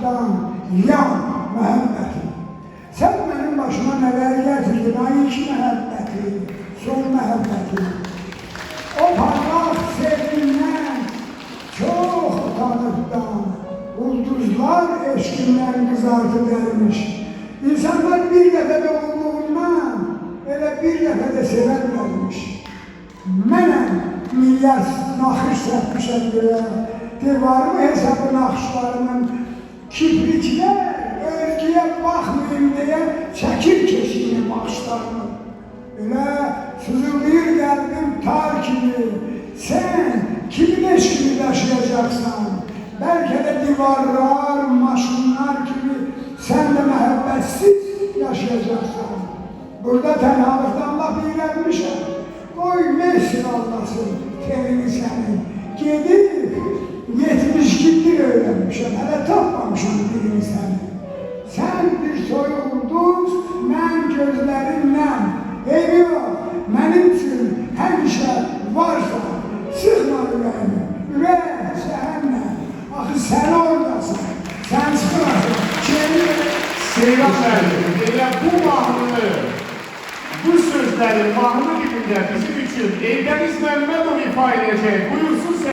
tanıdıqdan yan məhəbbəti. Sən mənim başıma nələr gətirdin, ay ilk məhəbbəti, son məhəbbəti. O parlaq sevgindən çox tanıdıqdan ulduzlar eşkindən qızartı dərmiş. İnsanlar bir dəfə də olduğundan elə bir dəfə də sevərlərmiş. Mənəm milyar naxış sətmişəm görə, divarı hesabı naxışlarının kibriklər özgüyə baxmayayım deyə çəkir keşiyini baxışlarını. Elə sızıldayır qəlbim tar kimi, sən kimin eşkini daşıyacaqsan, bəlkə də divarlar, maşınlar kimi sən də məhəbbətsiz yaşayacaqsan. Burada tənhalıqdan laf iyrənmişəm, qoy Mesir allasın telini sənin. Gedib 72 dil öyrənmişəm, hələ tapmamışam dilini sənin. Sən bir soyuq ulduz, mən gözlərindən. Eybi yox, mənim üçün həmişə varsan, sıxma ürəyimi, ürək səhənlə. Axı sən oradasın, sən sıxmasın, Seyran bəli, elə bu mahnını, bu sözləri mahnı dilində bizim üçün Eldəniz Məmmədov ifa edəcək. Buyursun.